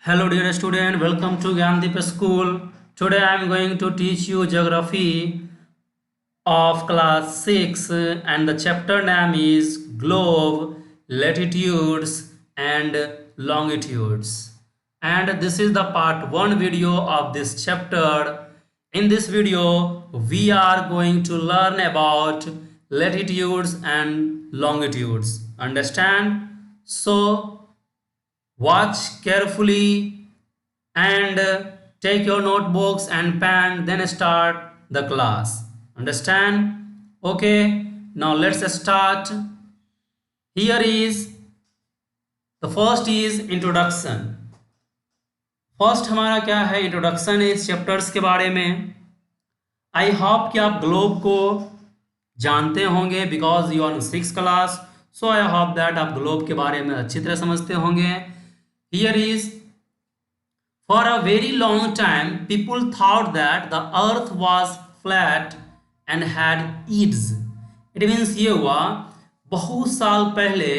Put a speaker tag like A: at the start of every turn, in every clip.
A: Hello dear student, welcome to Gyandeep School. Today I am going to teach you geography of class 6 and the chapter name is globe, latitudes and longitudes. And this is the part 1 video of this chapter. In this video we are going to learn about latitudes and longitudes. Understand? So watch carefully and take your notebooks and pen, then start the class. Understand? Okay, now let's start. Here is the first is introduction. First हमारा क्या है, introduction है इस chapters के बारे में. I hope कि आप ग्लोब को जानते होंगे because you are in 6th class. So I hope that आप ग्लोब के बारे में अच्छी तरह समझते होंगे. Here is, for a very long time, people thought that the earth was flat and had edges. It means ये हुआ, बहुत साल पहले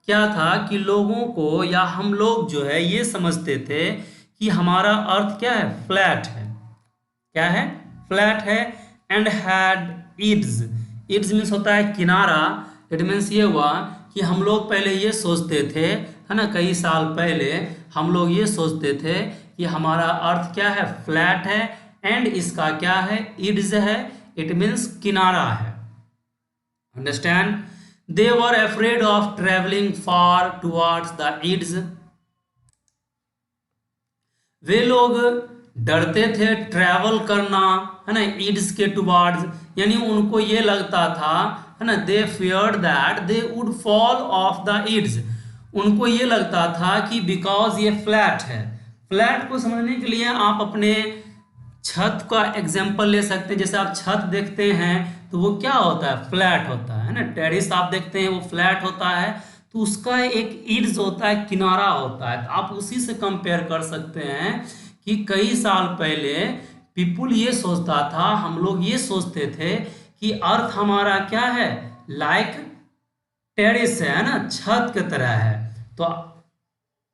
A: क्या था कि लोगों को या हम लोग जो है ये समझते थे कि हमारा अर्थ क्या है, फ्लैट है. क्या है, फ्लैट है. And had edges. edges means होता है किनारा. इट मीन्स ये हुआ कि हम लोग पहले ये सोचते थे, है ना, कई साल पहले हम लोग ये सोचते थे कि हमारा अर्थ क्या है, फ्लैट है एंड इसका क्या है, इड्स है. इट मीन्स किनारा है. Understand? They were afraid of travelling far towards the ends. वे लोग डरते थे ट्रैवल करना, है ना, इड्स के टुवर्ड्स. यानी उनको ये लगता था, है ना, they feared that they would fall off the ends. उनको ये लगता था कि बिकॉज ये फ्लैट है. फ्लैट को समझने के लिए आप अपने छत का एग्जांपल ले सकते हैं. जैसे आप छत देखते हैं तो वो क्या होता है, फ्लैट होता है ना. टेरेस आप देखते हैं वो फ्लैट होता है, तो उसका एक इड्स होता है, किनारा होता है. तो आप उसी से कंपेयर कर सकते हैं कि कई साल पहले पीपुल ये सोचता था, हम लोग ये सोचते थे कि अर्थ हमारा क्या है, लाइक टेरेस है ना, छत की तरह है. तो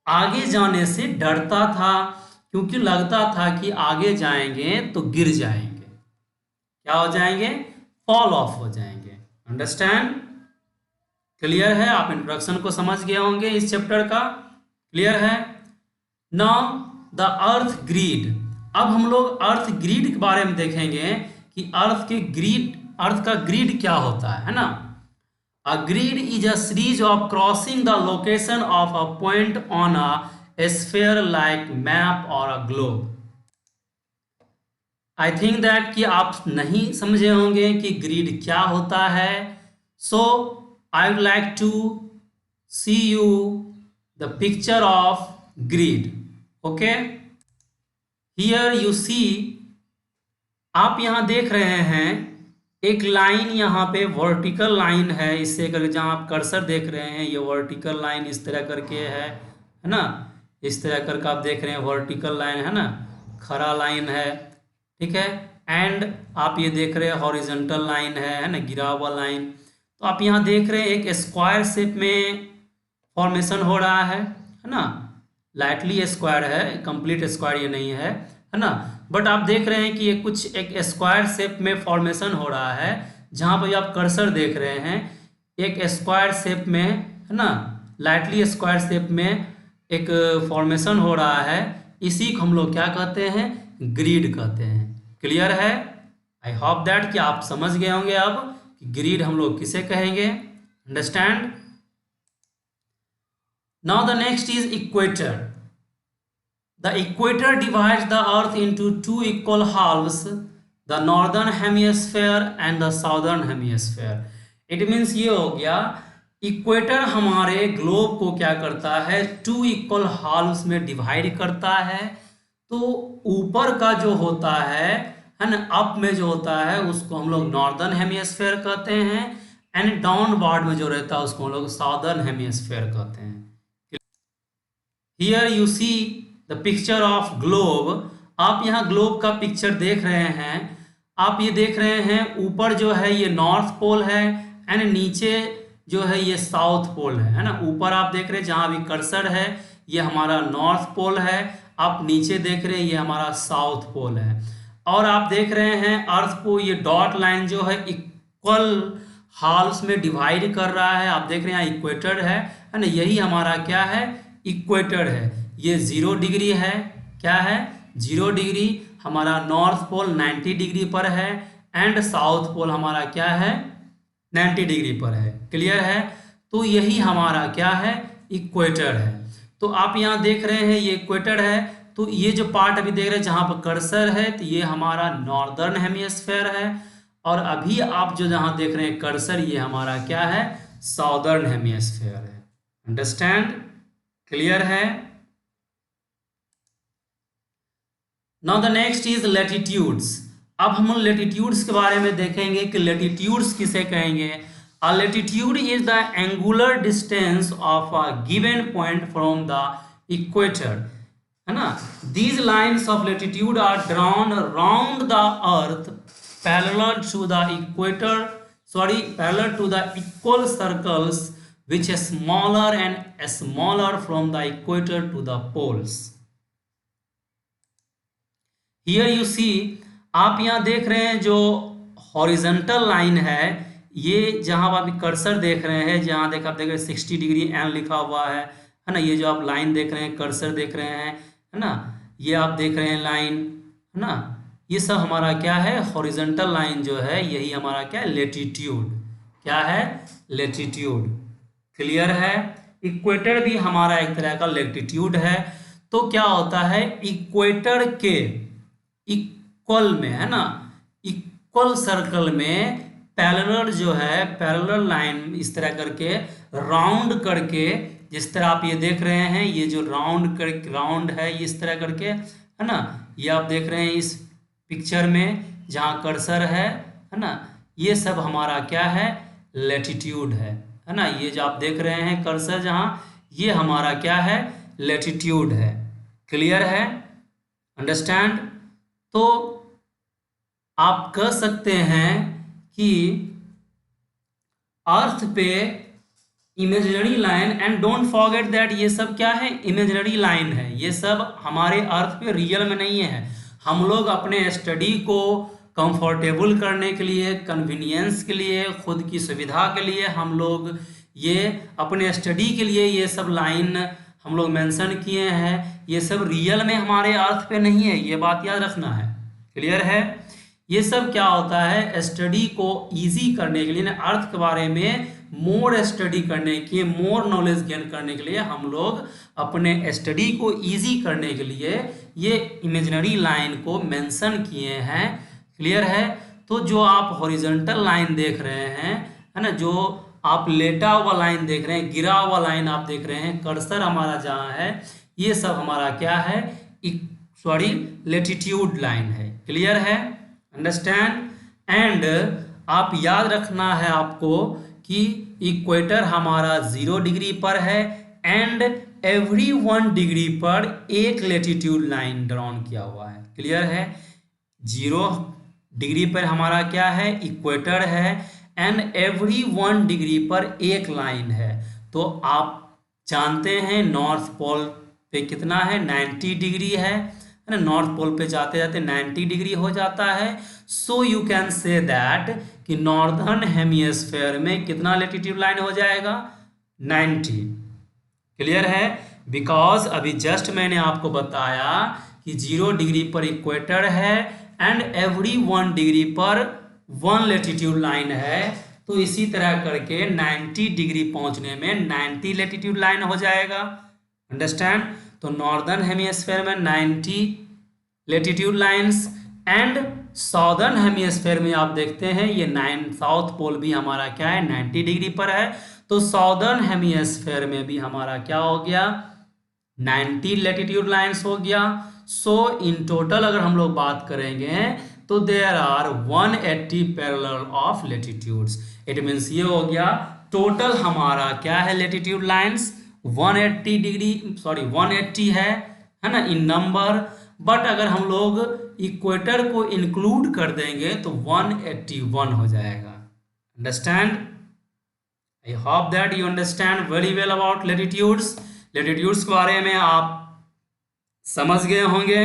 A: आगे जाने से डरता था क्योंकि लगता था कि आगे जाएंगे तो गिर जाएंगे. क्या हो जाएंगे, फॉल ऑफ हो जाएंगे. अंडरस्टैंड? क्लियर है? आप इंट्रोडक्शन को समझ गए होंगे इस चैप्टर का. क्लियर है? Now the earth grid. अब हम लोग अर्थ ग्रिड के बारे में देखेंगे कि अर्थ का ग्रिड क्या होता है ना. A grid is a series of crossing the location of a point on a sphere like map or a globe. I think that कि आप नहीं समझे होंगे कि ग्रिड क्या होता है. So I would like to see you the picture of grid. Okay? Here you see, आप यहाँ देख रहे हैं एक लाइन, यहाँ पे वर्टिकल लाइन है. इससे करके जहाँ आप कर्सर देख रहे हैं ये वर्टिकल लाइन इस तरह करके है ना. इस तरह करके आप देख रहे हैं वर्टिकल लाइन है ना, खड़ा लाइन है. ठीक है. एंड आप ये देख रहे हैं हॉरिजॉन्टल लाइन है ना, गिरा हुआ लाइन. तो आप यहाँ देख रहे हैं एक स्क्वायर शेप में फॉर्मेशन हो रहा है ना. लाइटली स्क्वायर है, कंप्लीट स्क्वायर ये नहीं है ना. बट आप देख रहे हैं कि ये कुछ एक स्क्वायर शेप में फॉर्मेशन हो रहा है. जहाँ पर आप कर्सर देख रहे हैं एक स्क्वायर शेप में है ना, लाइटली स्क्वायर शेप में एक फॉर्मेशन हो रहा है. इसी को हम लोग क्या कहते हैं, ग्रिड कहते हैं. क्लियर है? आई होप दैट कि आप समझ गए होंगे अब कि ग्रिड हम लोग किसे कहेंगे. Understand? Now the next is equator. The equator divides the earth into two equal halves, the northern hemisphere and the southern hemisphere. It means ये हो गया, इक्वेटर हमारे ग्लोब को क्या करता है, टू इक्वल हाल्व्स में डिवाइड करता है. तो ऊपर का जो होता है ना, अप में जो होता है उसको हम लोग नॉर्दर्न हेमिस्फेयर कहते हैं. एंड डाउनवर्ड में जो रहता है उसको हम लोग साउदर्न हेमिस्फेयर कहते हैं. Here you see the picture of globe. आप यहाँ ग्लोब का पिक्चर देख रहे हैं. आप ये देख रहे हैं ऊपर जो है ये नॉर्थ पोल है एंड नीचे जो है ये साउथ पोल है ना। ऊपर आप देख रहे हैं जहां अभी कर्सर है ये हमारा नॉर्थ पोल है, आप नीचे देख रहे हैं ये हमारा साउथ पोल है। और आप देख रहे हैं अर्थ को ये डॉट लाइन जो है इक्वल हाल्स में डिवाइड कर रहा है। आप देख रहे हैं इक्वेटर है ना, यही हमारा क्या है, इक्वेटर है। ये 0 डिग्री है, क्या है, 0 डिग्री। हमारा नॉर्थ पोल 90 डिग्री पर है एंड साउथ पोल हमारा क्या है, 90 डिग्री पर है। क्लियर है? तो यही हमारा क्या है, इक्वेटर है। तो आप यहाँ देख रहे हैं ये इक्वेटर है, तो ये जो पार्ट अभी देख रहे हैं जहाँ पर कर्सर है तो ये हमारा नॉर्दर्न हेमिस्फेयर है, और अभी आप जो जहाँ देख रहे हैं कर्सर ये हमारा क्या है, साउदर्न हेमिस्फेयर है। अंडरस्टैंड? क्लियर है? Now the next is latitudes. अब हम लैटिट्यूड्स के बारे में देखेंगे कि लैटिट्यूड्स किसे कहेंगे। A latitude is the angular distance of a given point from the equator, है ना। These lines of latitude are drawn round the earth parallel to the equator, parallel to the equal circles which is smaller and smaller from the equator to the poles. Here you see, आप यहाँ देख रहे हैं जो horizontal line है, ये जहाँ आप अभी कर्सर देख रहे हैं, जहाँ आप देख रहे हैं 60 डिग्री एन लिखा हुआ है ना। ये जो आप लाइन देख रहे हैं, कर्सर देख रहे हैं, है ना, ये आप देख रहे हैं लाइन, है ना, ये सब हमारा क्या है, हॉरिजॉन्टल लाइन जो है यही हमारा क्या है, लेटीट्यूड। क्या है, लेटीट्यूड। क्लियर है? इक्वेटर भी हमारा एक तरह का लेटीट्यूड है। तो क्या होता है, इक्वेटर के इक्वल में, है ना, इक्वल सर्कल में पैरेलल जो है, पैरेलल लाइन इस तरह करके राउंड करके, जिस तरह आप ये देख रहे हैं, ये जो राउंड है ये इस तरह करके, है ना, ये आप देख रहे हैं इस पिक्चर में जहाँ कर्सर है ना, ये सब हमारा क्या है, लेटीट्यूड है ना। ये जो आप देख रहे हैं कर्सर जहाँ, ये हमारा क्या है, लेटीट्यूड है। क्लियर है? अंडरस्टैंड? तो आप कह सकते हैं कि अर्थ पे imaginary line, and don't forget that ये सब क्या है, इमेजिनरी लाइन है। ये सब हमारे अर्थ पे रियल में नहीं है। हम लोग अपने स्टडी को कंफर्टेबल करने के लिए, कन्वीनियंस के लिए, खुद की सुविधा के लिए हम लोग ये अपने स्टडी के लिए ये सब लाइन हम लोग मेंशन किए हैं। ये सब रियल में हमारे अर्थ पे नहीं है, ये बात याद रखना है। क्लियर है? ये सब क्या होता है, स्टडी को इजी करने के लिए, अर्थ के बारे में मोर स्टडी करने के, मोर नॉलेज गेन करने के लिए हम लोग अपने स्टडी को इजी करने के लिए ये इमेजिनरी लाइन को मेंशन किए हैं। क्लियर है? तो जो आप हॉरिजॉन्टल लाइन देख रहे हैं, है ना, जो आप लेटा हुआ लाइन देख रहे हैं, गिरा हुआ लाइन आप देख रहे हैं, कर्सर हमारा जहाँ है, ये सब हमारा क्या है, लेटीट्यूड लाइन है। क्लियर है? अंडरस्टैंड? एंड आप याद रखना है आपको कि इक्वेटर हमारा 0 डिग्री पर है एंड एवरी 1 डिग्री पर एक लेटीट्यूड लाइन ड्रॉन किया हुआ है। क्लियर है? 0 डिग्री पर हमारा क्या है, इक्वेटर है, एंड एवरी 1 डिग्री पर एक लाइन है। तो आप जानते हैं नॉर्थ पोल पे कितना है, 90 डिग्री है ना। नॉर्थ पोल पे जाते जाते 90 डिग्री हो जाता है। So you can say that कि नॉर्दर्न हेमिस्फेयर में कितना लेटीट्यूड लाइन हो जाएगा, 90। क्लियर है? बिकॉज अभी जस्ट मैंने आपको बताया कि 0 डिग्री पर इक्वेटर है एंड एवरी 1 डिग्री पर 1 लेटीट्यूड लाइन है। तो इसी तरह करके 90 डिग्री पहुंचने में 90 लेटीट्यूड लाइन हो जाएगा। अंडरस्टैंड? तो नॉर्दर्न हेमिस्फेयर में 90 latitude lines and southern hemisphere में आप देखते हैं ये साउथ पोल भी हमारा क्या है, 90 डिग्री पर है। तो साउदर्न हेमिस्फेयर में भी हमारा क्या हो गया, 90 लेटीट्यूड लाइंस हो गया। सो इन टोटल अगर हम लोग बात करेंगे तो there are 180 parallel of latitudes. It means ये हो गया टोटल हमारा क्या है, लेटीट्यूड लाइंस 180 है ना इन नंबर। बट अगर हम लोग इक्वेटर को इंक्लूड कर देंगे तो 181 हो जाएगा। Understand? I hope that you understand very well about latitudes. Latitudes के बारे में आप समझ गए होंगे।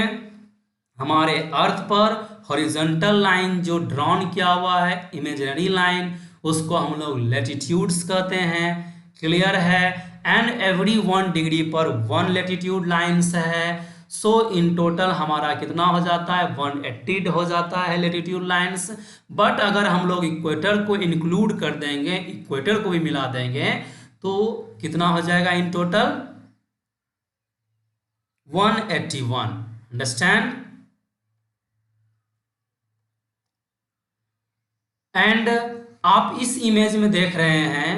A: हमारे अर्थ पर हॉरिजॉन्टल लाइन जो ड्रॉन किया हुआ है, इमेजिनरी लाइन, उसको हम लोग लेटिट्यूड्स कहते हैं। क्लियर है? एंड एवरी 1 डिग्री पर 1 लेटिट्यूड लाइन्स है। सो इन टोटल हमारा कितना हो जाता है? 180 हो जाता है लेटिट्यूड लाइन्स। बट अगर हम लोग इक्वेटर को इंक्लूड कर देंगे, इक्वेटर को भी मिला देंगे, तो कितना हो जाएगा इन टोटल? 181। अंडरस्टैंड? एंड आप इस इमेज में देख रहे हैं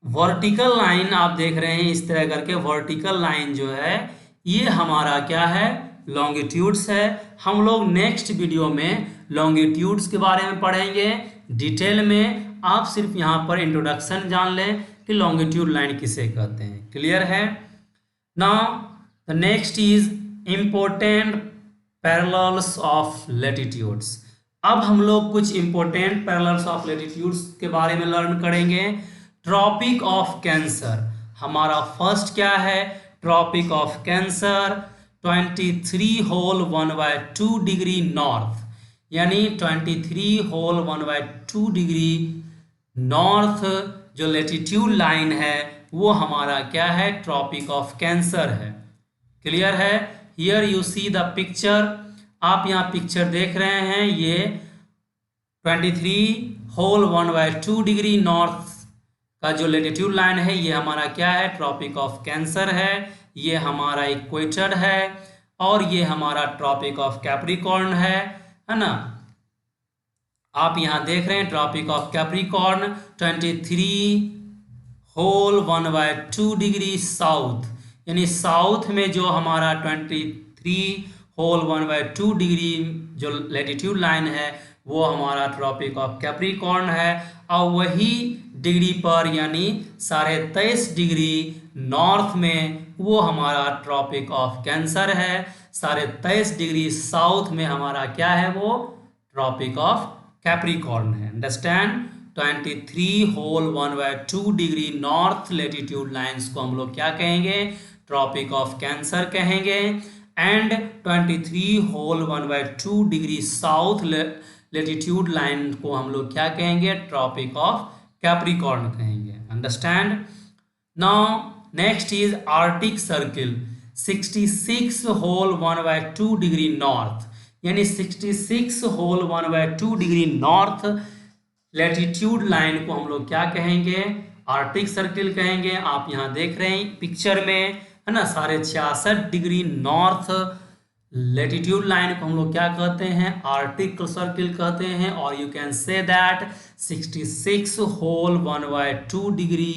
A: वर्टिकल लाइन, आप देख रहे हैं इस तरह करके वर्टिकल लाइन जो है ये हमारा क्या है? लॉन्गिट्यूड्स है। हम लोग नेक्स्ट वीडियो में लॉन्गिट्यूड्स के बारे में पढ़ेंगे डिटेल में। आप सिर्फ यहाँ पर इंट्रोडक्शन जान लें कि लॉन्गिट्यूड लाइन किसे कहते हैं। क्लियर है? Now the next is important parallels of latitudes. अब हम लोग कुछ इंपॉर्टेंट पैरेलल्स ऑफ लेटिट्यूड्स के बारे में लर्न करेंगे। ट्रॉपिक ऑफ कैंसर हमारा फर्स्ट क्या है? Tropic of Cancer 23 whole 1/2 degree north, यानी 23 होल 1/2 डिग्री नॉर्थ जो लेटिट्यूड लाइन है वो हमारा क्या है? ट्रॉपिक ऑफ कैंसर है। क्लियर है? Here you see the picture. आप यहाँ पिक्चर देख रहे हैं, ये 23 होल 1/2 डिग्री नॉर्थ का जो लेटिट्यूड लाइन है ये हमारा क्या है? ट्रॉपिक ऑफ कैंसर है। ये हमारा इक्वेटर है और ये हमारा ट्रॉपिक ऑफ कैप्रिकॉर्न है ना? आप यहाँ देख रहे हैं Tropic of Capricorn 23 whole 1/2 degree south, यानी साउथ में जो हमारा 23 होल 1/2 डिग्री जो लेटिट्यूड लाइन है वो हमारा ट्रॉपिक ऑफ कैप्रिकॉर्न है। और वही डिग्री पर यानी 23.5 डिग्री नॉर्थ में वो हमारा ट्रॉपिक ऑफ कैंसर है। 23.5 डिग्री साउथ में हमारा क्या है? वो ट्रॉपिक ऑफ कैप्रिकॉर्न है। Understand? 23 whole 1/2 degree north latitude lines को हम लोग क्या कहेंगे? ट्रॉपिक ऑफ कैंसर कहेंगे। And 23 whole 1/2 degree south latitude line को हम लोग क्या कहेंगे? ट्रॉपिक ऑफ कैप्रिकॉर्न कहेंगे। Understand? Now next is Arctic Circle 66 whole 1/2 degree north, यानी 66 whole 1/2 degree north latitude line को हम लोग क्या कहेंगे? आर्टिक सर्किल कहेंगे। आप यहाँ देख रहे हैं पिक्चर में, है ना? 66.5 डिग्री नॉर्थ लेटिट्यूड लाइन को हम लोग क्या कहते हैं? आर्टिक सर्किल कहते हैं। और you can say that 66 whole 1/2 degree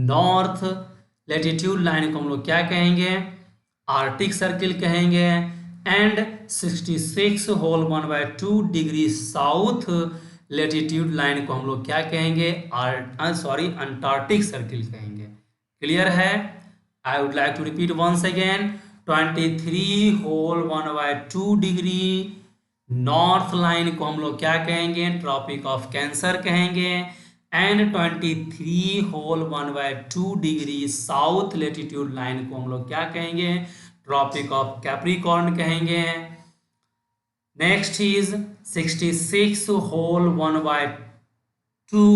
A: north latitude line को हम लोग क्या कहेंगे? आर्टिक सर्किल कहेंगे। And 66 whole 1/2 degree south latitude line को हम लोग क्या कहेंगे? अंटार्कटिक सर्किल कहेंगे। क्लियर है? I would like to repeat once again 23 whole 1/2 degree north line को हम लोग क्या कहेंगे? ट्रॉपिक ऑफ कैंसर कहेंगे। And 23 whole 1/2 degree south latitude line को हम लोग क्या कहेंगे? ट्रॉपिक ऑफ कैप्रिकॉर्न कहेंगे। Next is 66 whole 1/2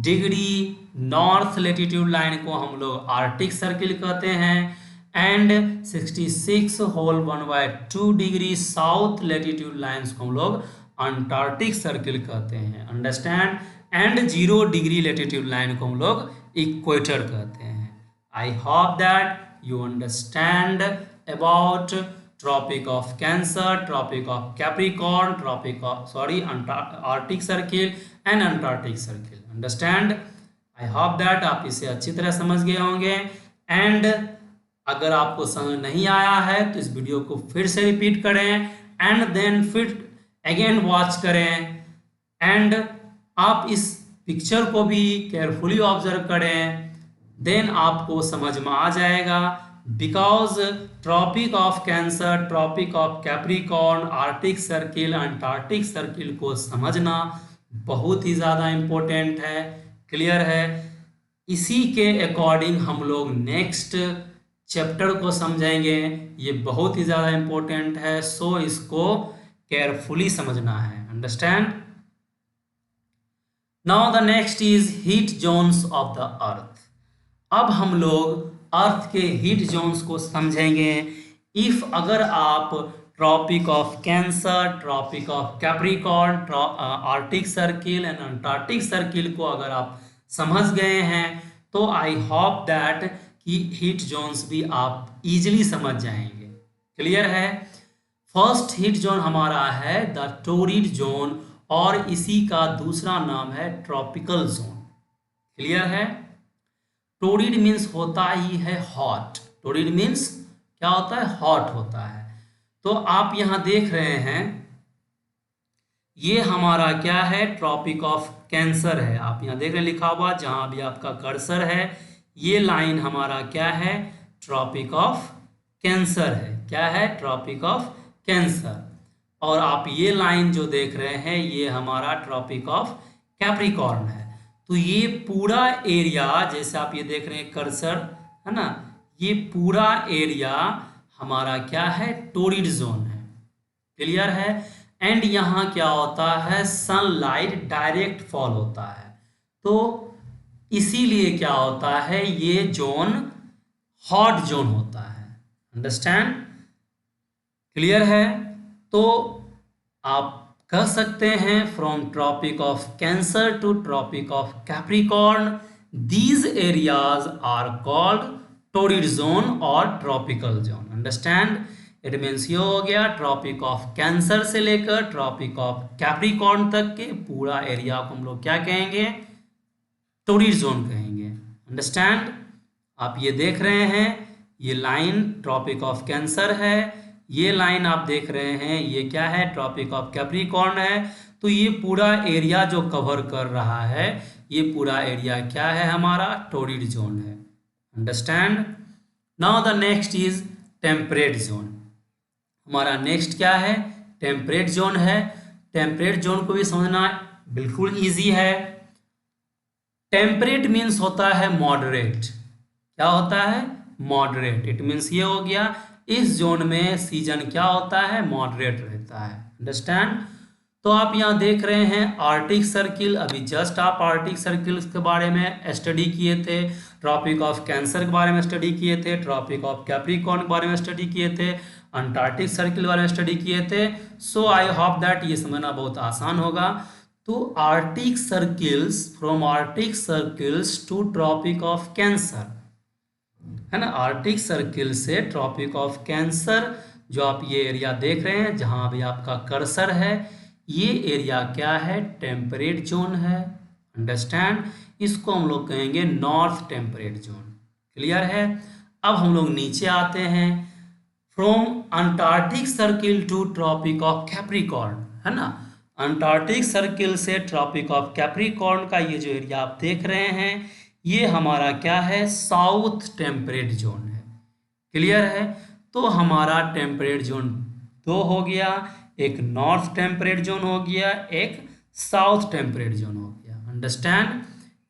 A: degree north latitude line को हम लोग आर्टिक सर्किल कहते हैं। And 66 whole 1/2 degree south latitude lines को हम लोग अंटार्कटिक सर्किल कहते हैं। Understand? And 0 degree latitude line को हम लोग इक्वेटर कहते हैं। I hope that you understand about Tropic of Cancer, Tropic of Capricorn, Tropic of Arctic Circle and Antarctic circle. Understand? I hope that आप इसे अच्छी तरह समझ गए होंगे। एंड अगर आपको समझ नहीं आया है तो इस वीडियो को फिर से रिपीट करें एंड देन फिर अगेन वॉच करें। एंड आप इस पिक्चर को भी केयरफुली ऑब्जर्व करें, देन आपको समझ में आ जाएगा because Tropic of Cancer, Tropic of Capricorn, Arctic Circle, Antarctic Circle को समझना बहुत ही ज़्यादा इम्पोर्टेंट है। क्लियर है? इसी के अकॉर्डिंग हम लोग नेक्स्ट चैप्टर को समझेंगे। ये बहुत ही ज़्यादा इम्पोर्टेंट है, सो इसको केयरफुली समझना है। Understand? Now the next is heat zones of the अर्थ। अब हम लोग अर्थ के हीट जोन्स को समझेंगे। इफ अगर आप Tropic of Cancer, Tropic of Capricorn, Arctic Circle and Antarctic Circle को अगर आप समझ गए हैं तो आई होप दैट कि हीट जोन्स भी आप इजीली समझ जाएंगे। क्लियर है? फर्स्ट हीट जोन हमारा है द टोरिड जोन, और इसी का दूसरा नाम है ट्रॉपिकल जोन। क्लियर है? टोरिड मीन्स होता ही है हॉट। टोरिड मीन्स क्या होता है? हॉट होता है। तो आप यहां देख रहे हैं ये हमारा क्या है? ट्रॉपिक ऑफ कैंसर है। आप यहां देख रहे हैं लिखा हुआ, जहां भी आपका कर्सर है ये लाइन हमारा क्या है? ट्रॉपिक ऑफ कैंसर है। क्या है? Tropic of Cancer. और आप ये लाइन जो देख रहे हैं ये हमारा ट्रॉपिक ऑफ कैप्रिकॉर्न है। तो ये पूरा एरिया, जैसे आप ये देख रहे हैं कर्सर है ना, ये पूरा एरिया हमारा क्या है? टोरिड जोन है। क्लियर है? एंड यहाँ क्या होता है? सनलाइट डायरेक्ट फॉल होता है, तो इसीलिए क्या होता है? ये जोन हॉट जोन होता है। अंडरस्टैंड? क्लियर है? तो आप कह सकते हैं from Tropic of Cancer to Tropic of Capricorn these areas are called torrid zone और tropical zone. Understand? It means ये हो गया ट्रॉपिक ऑफ कैंसर से लेकर ट्रॉपिक ऑफ कैप्रिकॉर्न तक के पूरा एरिया को हम लोग क्या कहेंगे? टोरिड जोन कहेंगे। अंडरस्टैंड? आप ये देख रहे हैं ये लाइन ट्रॉपिक ऑफ कैंसर है, ये लाइन आप देख रहे हैं ये क्या है? ट्रॉपिक ऑफ कैप्रिकॉर्न है। तो ये पूरा एरिया जो कवर कर रहा है ये पूरा एरिया क्या है? हमारा टोरिड जोन है। Understand? Now the next is temperate zone. हमारा नेक्स्ट क्या है? टेम्परेट जोन है। टेम्परेट जोन को भी समझना बिल्कुल इजी है। टेम्परेट मीन्स होता है मॉडरेट। क्या होता है? मॉडरेट। इट मीन्स ये हो गया इस जोन में सीजन क्या होता है? मॉडरेट रहता है। अंडरस्टैंड? तो आप यहाँ देख रहे हैं आर्टिक सर्किल, अभी जस्ट आप आर्टिक सर्किल के बारे में स्टडी किए थे, ट्रॉपिक ऑफ कैंसर के बारे में स्टडी किए थे, ट्रॉपिक ऑफ कैप्रिकॉर्न के बारे में स्टडी किए थे, अंटार्कटिक सर्किल के बारे में स्टडी किए थे। सो आई होप दैट ये समझना बहुत आसान होगा। तो Arctic Circles, from Arctic Circles to Tropic of Cancer है ना, आर्टिक सर्किल से ट्रॉपिक ऑफ कैंसर, जो आप ये एरिया देख रहे हैं जहां भी आपका कर्सर है ये एरिया क्या है? टेम्परेट जोन है। अंडरस्टैंड? इसको हम लोग कहेंगे नॉर्थ टेम्परेट जोन। क्लियर है? अब हम लोग नीचे आते हैं। From Antarctic Circle to Tropic of Capricorn है ना, अंटार्कटिक सर्किल से ट्रॉपिक ऑफ कैप्रिकॉर्न का ये जो एरिया आप देख रहे हैं ये हमारा क्या है? साउथ टेम्परेट जोन है। क्लियर है? तो हमारा टेम्परेट जोन दो हो गया, एक नॉर्थ टेम्परेट जोन हो गया, एक साउथ टेम्परेट जोन हो गया। Understand?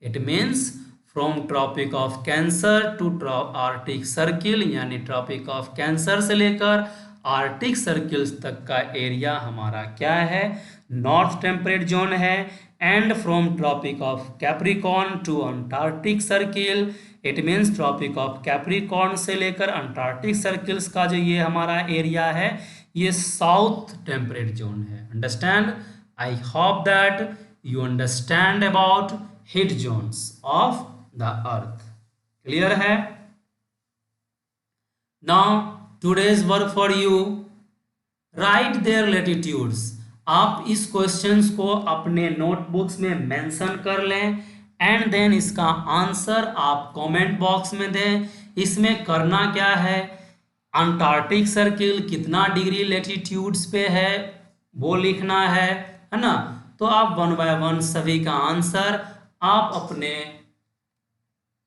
A: It means from Tropic of Cancer to Arctic Circle, यानी ट्रॉपिक ऑफ कैंसर से लेकर आर्टिक सर्किल्स तक का एरिया हमारा क्या है? नॉर्थ टेम्परेट जोन है। And from Tropic of Capricorn to Antarctic Circle, it means Tropic of Capricorn से लेकर अंटार्कटिक सर्किल्स का जो ये हमारा एरिया है ये साउथ टेम्परेट जोन है। Understand? I hope that you understand about heat zones of the earth. Clear है? Now today's work for you, write there latitudes. आप इस क्वेश्चंस को अपने नोटबुक्स में मेंशन कर लें एंड देन इसका आंसर आप कमेंट बॉक्स में दें। इसमें करना क्या है? अंटार्कटिक सर्किल कितना डिग्री लैटिट्यूड्स पे है वो लिखना है ना। तो आप 1 बाय 1 सभी का आंसर आप अपने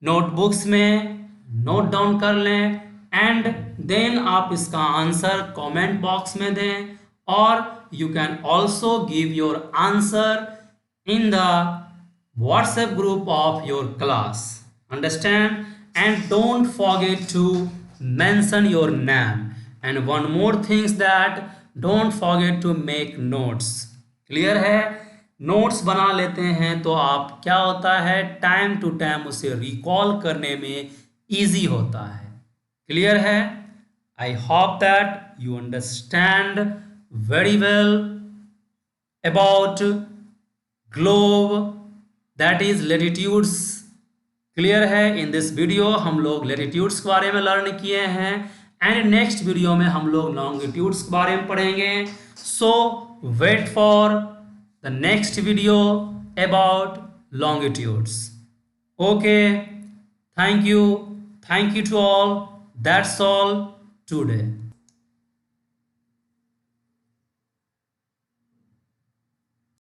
A: नोटबुक्स में नोट डाउन कर लें एंड देन आप इसका आंसर कमेंट बॉक्स में दें, और you can also give your answer in the WhatsApp group of your class. Understand? And don't forget to mention your name. And one more thing is that don't forget to make notes. Clear है? Notes बना लेते हैं तो आप क्या होता है, time to time उसे रिकॉल करने में इजी होता है। क्लियर है? I hope that you understand very well about globe, that is latitudes. Clear है? इन दिस वीडियो हम लोग लेटिट्यूड्स के बारे में लर्न किए हैं, एंड नेक्स्ट वीडियो में हम लोग लॉन्गिट्यूड्स के बारे में पढ़ेंगे। So wait for the next video about longitudes. Okay, thank you to all, that's all today.